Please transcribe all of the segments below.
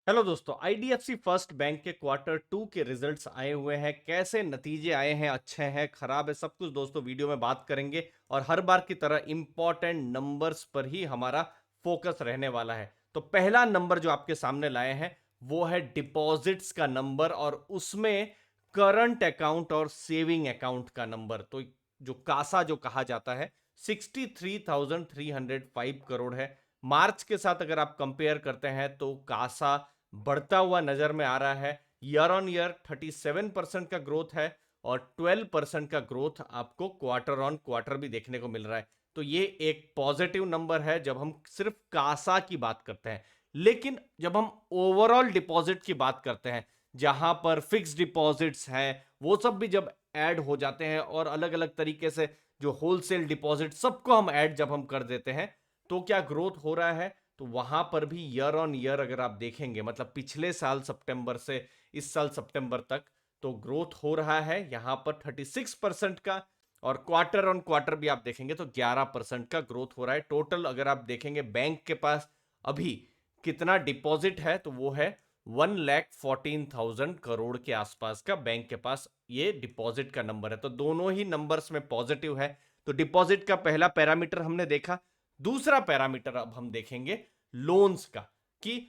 Hello दोस्तों, IDFC first bank के quarter to के रिजल्ट्स आए हुए हैं। कैसे नतीजे आए हैं, अच्छे हैं, खराब है, सब कुछ दोस्तों वीडियो में बात करेंगे। और हर बार की तरह इंपॉर्टेंट नंबर्स पर ही हमारा फोकस रहने वाला है। तो पहला नंबर जो आपके सामने लाए हैं वो है डिपॉजिट्स का नंबर, और उसमें करंट अकाउंट और सेविंग अकाउंट का नंबर। तो जो कासा जो कहा जाता है 63,305 करोड़ है। मार्च के साथ अगर आप कंपेयर करते हैं तो कासा बढ़ता हुआ नजर में आ रहा है। ईयर ऑन ईयर 37% का ग्रोथ है, और 12% का ग्रोथ आपको क्वार्टर ऑन क्वार्टर भी देखने को मिल रहा है। तो ये एक पॉजिटिव नंबर है जब हम सिर्फ कासा की बात करते हैं। लेकिन जब हम ओवरऑल डिपॉजिट की बात करते हैं, जहां पर फिक्स डिपॉजिट्स हैं, वो सब भी जब ऐड हो जाते हैं, और अलग अलग तरीके से जो होलसेल डिपॉजिट सबको हम ऐड जब हम कर देते हैं, तो क्या ग्रोथ हो रहा है? तो वहां पर भी ईयर ऑन ईयर अगर आप देखेंगे, मतलब पिछले साल सितंबर से इस साल सितंबर तक, तो ग्रोथ हो रहा है यहां पर 36% का। और क्वार्टर ऑन क्वार्टर भी आप देखेंगे तो 11% का ग्रोथ हो रहा है। टोटल अगर आप देखेंगे बैंक के पास अभी कितना डिपॉजिट है, तो वो है 1,14,000 करोड़ के आसपास का बैंक के पास ये डिपॉजिट का नंबर है। तो दोनों ही नंबर्स में पॉजिटिव है। तो डिपॉजिट का पहला पैरामीटर हमने देखा। दूसरा पैरामीटर अब हम देखेंगे लोन्स का, कि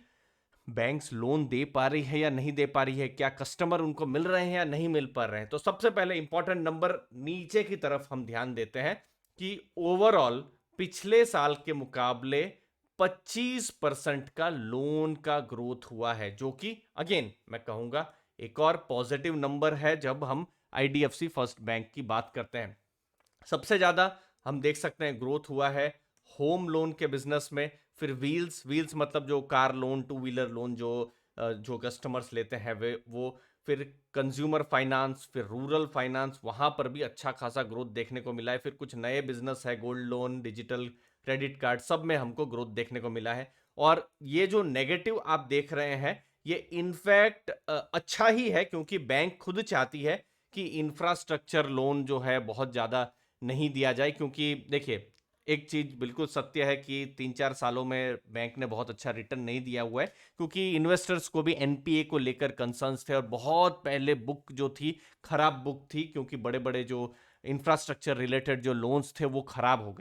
बैंक्स लोन दे पा रही है या नहीं दे पा रही है, क्या कस्टमर उनको मिल रहे हैं या नहीं मिल पा रहे हैं। तो सबसे पहले इंपॉर्टेंट नंबर नीचे की तरफ हम ध्यान देते हैं कि ओवरऑल पिछले साल के मुकाबले 25% का लोन का ग्रोथ हुआ है, जो कि अगेन मैं कहूंगा एक और पॉजिटिव नंबर है जब हम आईडीएफसी फर्स्ट बैंक की बात करते हैं। सबसे ज्यादा हम देख सकते हैं ग्रोथ हुआ है होम लोन के बिजनेस में। फिर व्हील्स व्हील्स मतलब जो car loan, two wheeler loan जो कस्टमर्स लेते हैं वे वो। फिर कंज्यूमर फाइनेंस, फिर रूरल फाइनेंस, वहां पर भी अच्छा खासा ग्रोथ देखने को मिला है। फिर कुछ नए बिजनेस है, gold loan, digital credit card, सब में हमको ग्रोथ देखने को मिला है। और ये जो नेगेटिव आप देख रहे हैं, ये इनफैक्ट अच्छा ही है, क्योंकि बैंक खुद चाहती है कि इंफ्रास्ट्रक्चर लोन जो है बहुत ज्यादा नहीं दिया जाए। क्योंकि देखिए, एक चीज बिल्कुल सत्य है कि 3-4 सालों में बैंक ने बहुत अच्छा रिटर्न नहीं दिया हुआ है, क्योंकि इन्वेस्टर्स को भी एनपीए को लेकर कंसर्न्स थे, और बहुत पहले बुक जो थी खराब बुक थी, क्योंकि बड़े बड़े जो इंफ्रास्ट्रक्चर रिलेटेड जो लोन्स थे वो खराब हो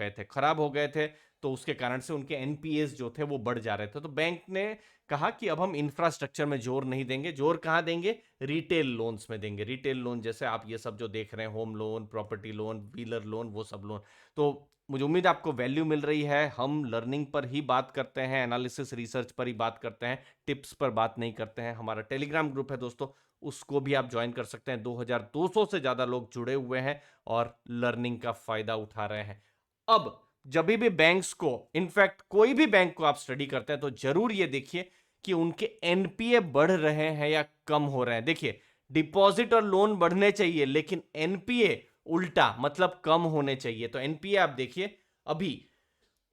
गए थे। तो उसके कारण से उनके एनपीएस जो थे वो बढ़ जा रहे थे। तो बैंक ने कहा कि अब हम इंफ्रास्ट्रक्चर में जोर नहीं देंगे। जोर कहाँ देंगे? रिटेल लोन्स में देंगे। रिटेल लोन जैसे आप ये सब जो देख रहे हैं, home loan, property loan, wheeler loan, वो सब लोन। तो मुझे उम्मीद है आपको वैल्यू मिल रही है। हम लर्निंग पर ही बात करते हैं, एनालिसिस रिसर्च पर ही बात करते हैं, टिप्स पर बात नहीं करते हैं। हमारा टेलीग्राम ग्रुप है दोस्तों, उसको भी आप ज्वाइन कर सकते हैं। 2200 से ज्यादा लोग जुड़े हुए हैं और लर्निंग का फायदा उठा रहे हैं। अब जब भी बैंक्स को, इनफैक्ट कोई भी बैंक को आप स्टडी करते हैं, तो जरूर ये देखिए कि उनके एनपीए बढ़ रहे हैं या कम हो रहे हैं। देखिए, डिपॉजिट और लोन बढ़ने चाहिए, लेकिन एनपीए उल्टा मतलब कम होने चाहिए। तो एनपीए आप देखिए अभी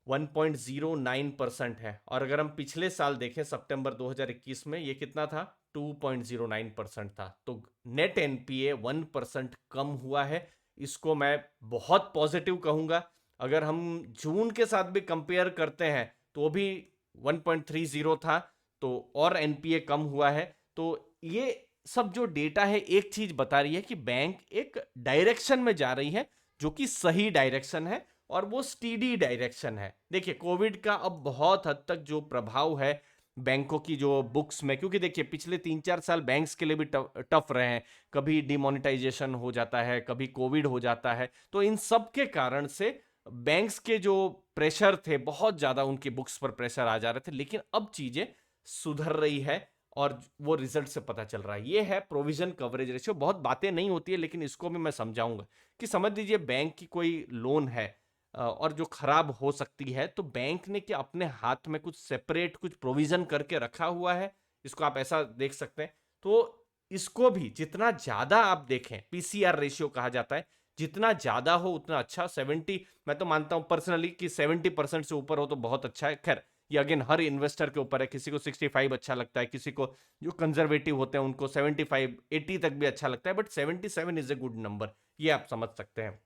1.09% है, और अगर हम पिछले साल देखें सितंबर 2021 में, ये कितना था? 2.09% था। तो नेट एनपीए 1% कम हुआ है। इसको मैं बहुत पॉजिटिव कहूंगा। अगर हम जून के साथ भी कंपेयर करते हैं तो भी 1.30 था, तो और एनपीए कम हुआ है। तो ये सब जो डेटा है एक चीज बता रही है कि बैंक एक डायरेक्शन में जा रही है, जो कि सही डायरेक्शन है, और वो स्टीडी डायरेक्शन है। देखिए, कोविड का अब बहुत हद तक जो प्रभाव है बैंकों की जो बुक्स में, क्योंकि देखिए पिछले 3-4 साल बैंक्स के लिए भी टफ रहे हैं। कभी डिमोनेटाइजेशन हो जाता है, कभी कोविड हो जाता है। तो इन सब के कारण से बैंक्स के जो प्रेशर थे, बहुत ज्यादा उनकी बुक्स पर प्रेशर आ जा रहे थे। लेकिन अब चीजें सुधर रही है, और वो रिजल्ट से पता चल रहा है। ये है प्रोविजन कवरेज रेशियो। बहुत बातें नहीं होती है, लेकिन इसको भी मैं समझाऊंगा कि समझ लीजिए बैंक की कोई लोन है, और जो खराब हो सकती है, तो बैंक ने क्या अपने हाथ में कुछ सेपरेट कुछ प्रोविजन करके रखा हुआ है? इसको आप ऐसा देख सकते हैं। तो इसको भी जितना ज्यादा आप देखें, पीसीआर रेशियो कहा जाता है, जितना ज्यादा हो उतना अच्छा। 70, मैं तो मानता हूं पर्सनली कि 70% से ऊपर हो तो बहुत अच्छा है। खैर, ये अगेन हर इन्वेस्टर के ऊपर है। किसी को 65 अच्छा लगता है, किसी को जो कंजर्वेटिव होते हैं उनको 75 80 तक भी अच्छा लगता है, but 77 is a good number. ये आप समझ सकते हैं।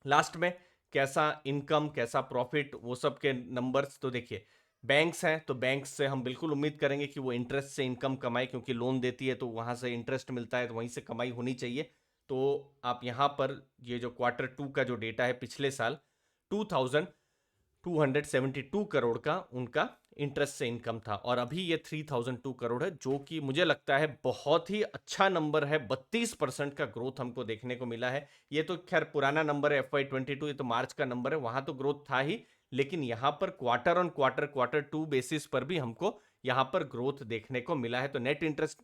लास्ट में कैसा इनकम, कैसा प्रॉफिट, वो सब के नंबर्स तो देखिए, बैंक्स हैं तो बैंक्स से हम बिल्कुल उम्मीद करेंगे कि वो इंटरेस्ट से इनकम कमाए, क्योंकि लोन देती है तो वहां से इंटरेस्ट मिलता है, तो वहीं से कमाई होनी चाहिए। तो आप यहाँ पर ये जो Q2 का जो डेटा है पिछले साल 2272 करोड़ का उनका इंटरेस्ट से इनकम था, और अभी ये 3002 करोड़ है, जो कि मुझे लगता है बहुत ही अच्छा नंबर है। 32% का ग्रोथ हमको देखने को मिला है। ये तो खैर पुराना नंबर है FY22, ये तो मार्च का नंबर है, वहां तो ग्रोथ था ही, लेकिन यहां पर quarter on quarter Q2 basis पर भी हमको यहां पर ग्रोथ देखने को मिला है। तो नेट इंटरेस्ट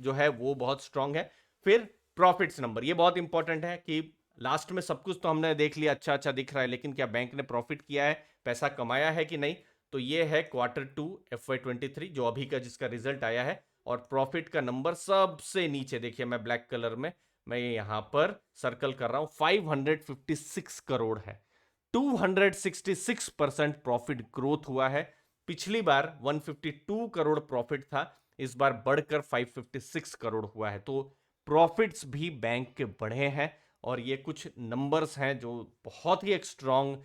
जो है वो बहुत स्ट्रांग है। फिर प्रॉफिट्स नंबर, ये बहुत इंपॉर्टेंट है कि लास्ट में सब कुछ तो हमने देख लिया, अच्छा अच्छा दिख रहा है, लेकिन क्या बैंक ने प्रॉफिट किया है, पैसा कमाया है कि नहीं। तो ये है Q2 FY23 जो अभी का जिसका रिजल्ट आया है, और प्रॉफिट का नंबर सबसे नीचे देखिए, मैं ब्लैक कलर में मैं यहां पर सर्कल कर रहा हूं, 556 करोड़ है। 266% प्रॉफिट ग्रोथ हुआ है। पिछली बार 152 करोड़ प्रॉफिट था, इस बार बढ़कर 556 करोड़ हुआ है। तो प्रॉफिट्स भी बैंक के बढ़े हैं, और ये कुछ नंबर्स हैं जो बहुत ही एक स्ट्रॉन्ग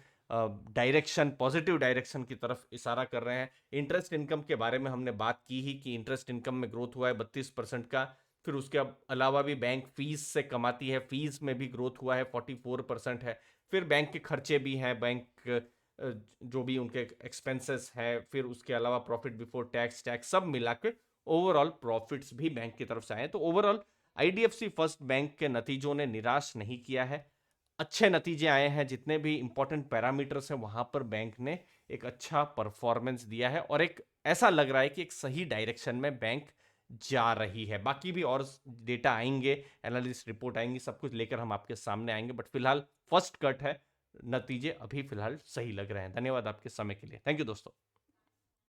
डायरेक्शन, पॉजिटिव डायरेक्शन की तरफ इशारा कर रहे हैं। इंटरेस्ट इनकम के बारे में हमने बात की ही कि इंटरेस्ट इनकम में ग्रोथ हुआ है 32% का। फिर उसके अलावा भी बैंक फीस से कमाती है, फीस में भी ग्रोथ हुआ है 44% है। फिर बैंक के खर्चे भी हैं, बैंक जो भी उनके एक्सपेंसेस है, फिर उसके अलावा प्रॉफिट बिफोर टैक्स, टैक्स सब मिला के ओवरऑल प्रॉफिट्स भी बैंक की तरफ से आए। तो ओवरऑल आईडीएफसी फर्स्ट बैंक के नतीजों ने निराश नहीं किया है, अच्छे नतीजे आए हैं। जितने भी इंपॉर्टेंट पैरामीटर्स हैं वहां पर बैंक ने एक अच्छा परफॉर्मेंस दिया है, और एक ऐसा लग रहा है कि एक सही डायरेक्शन में बैंक जा रही है। बाकी भी और डेटा आएंगे, एनालिस्ट रिपोर्ट आएंगी, सब कुछ लेकर हम आपके सामने आएंगे, बट फिलहाल फर्स्ट कट है, नतीजे अभी फिलहाल सही लग रहे हैं। धन्यवाद आपके समय के लिए। थैंक यू दोस्तों।